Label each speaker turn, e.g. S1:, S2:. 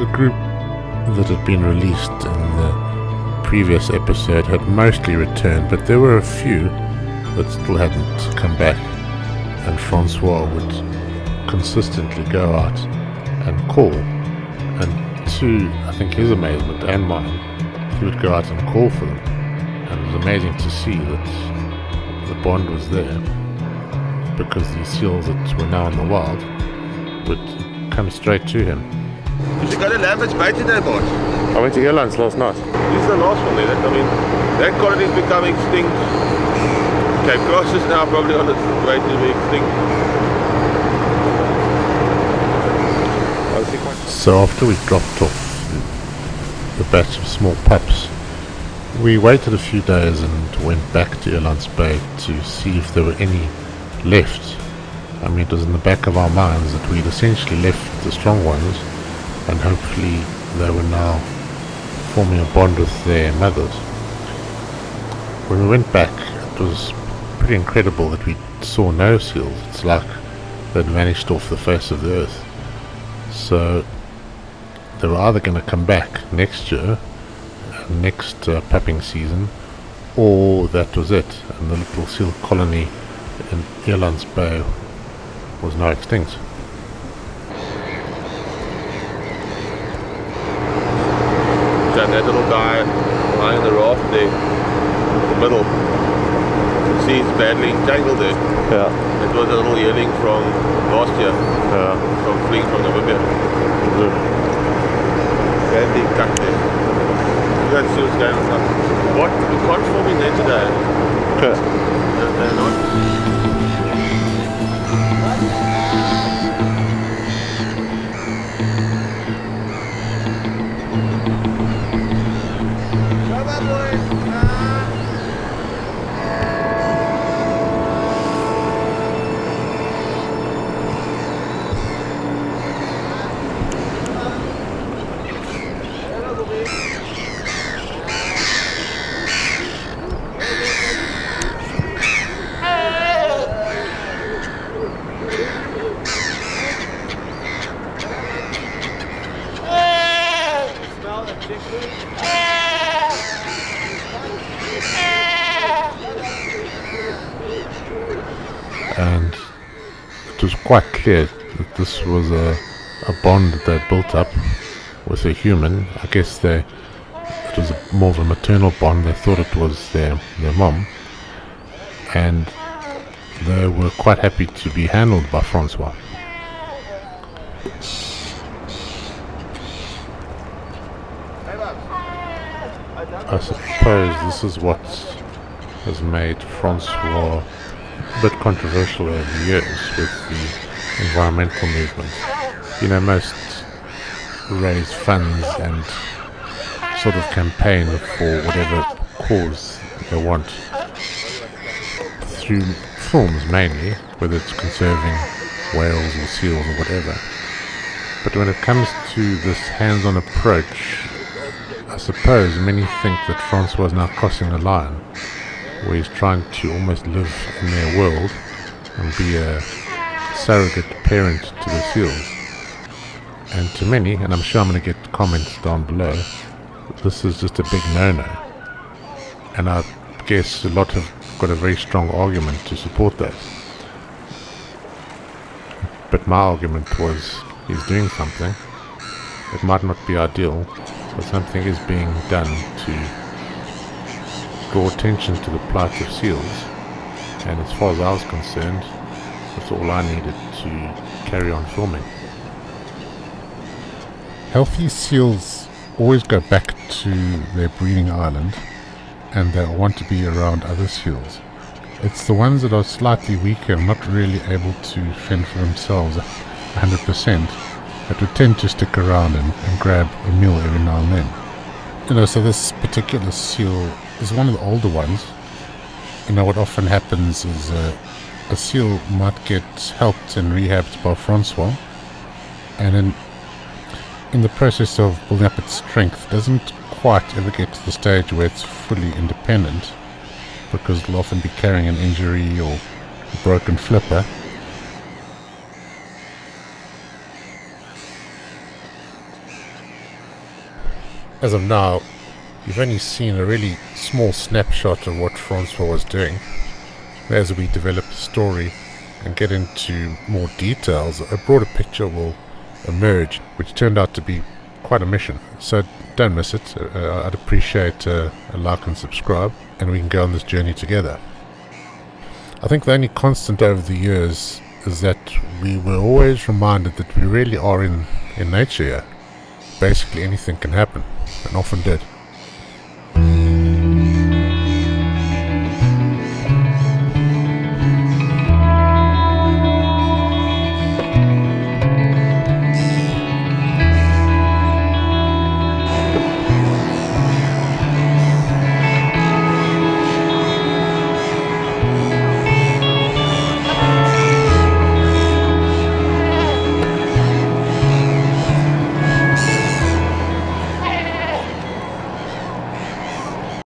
S1: The group that had been released in the previous episode had mostly returned, but there were a few that still hadn't come back, and Francois would consistently go out and call, and to, I think, his amazement and mine, he would go out and call for them, and it was amazing to see that the bond was there, because these seals that were now in the wild would come straight to him.
S2: You got a lambert's bait in that boat.
S1: I went to Irland last night.
S2: This is the last one there. That colony is becoming extinct. Cape Cross is now probably on its way to be extinct.
S1: So after we dropped off the batch of small pups, we waited a few days and went back to Irland's Bay to see if there were any left. I mean, it was in the back of our minds that we'd essentially left the strong ones, and hopefully they were now forming a bond with their mothers. When we went back, it was pretty incredible that we saw no seals. It's like they'd vanished off the face of the earth. So they were either going to come back next year, next pupping season, or that was it, and the little seal colony in Irland's Bay was now extinct.
S2: That little guy lying on the raft there in the middle. You see he's badly entangled there.
S1: Yeah.
S2: It was a little yearling from last year.
S1: Yeah.
S2: From fleeing from Namibia. Badly cut there. You can't see what's going on. What? We can't form in there today.
S1: Okay.
S2: They're not.
S1: And it was quite clear that this was a bond that they'd built up with a human. I guess it was more of a maternal bond. They thought it was their mom, and they were quite happy to be handled by Francois. I suppose this is what has made Francois a bit controversial over the years with the environmental movement. You know, most raise funds and sort of campaign for whatever cause they want through films mainly, whether it's conserving whales or seals or whatever. But when it comes to this hands-on approach, I suppose many think that Francois is now crossing the line, where he's trying to almost live in their world and be a surrogate parent to the seals. And to many, and I'm sure I'm going to get comments down below, this is just a big no-no. And I guess a lot have got a very strong argument to support that. But my argument was, he's doing something. It might not be ideal, but something is being done to draw attention to the plight of seals, and as far as I was concerned, that's all I needed to carry on filming. Healthy seals always go back to their breeding island, and they want to be around other seals. It's the ones that are slightly weaker and not really able to fend for themselves 100% that would tend to stick around and grab a meal every now and then. You know, so this particular seal is one of the older ones. You know, what often happens is a seal might get helped and rehabbed by Francois, and then in the process of building up its strength doesn't quite ever get to the stage where it's fully independent, because it'll often be carrying an injury or a broken flipper. As of now, you've only seen a really small snapshot of what Francois was doing. As we develop the story and get into more details, a broader picture will emerge, which turned out to be quite a mission. So don't miss it. I'd appreciate a like and subscribe, and we can go on this journey together. I think the only constant over the years is that we were always reminded that we really are in nature here. Basically anything can happen, and often did.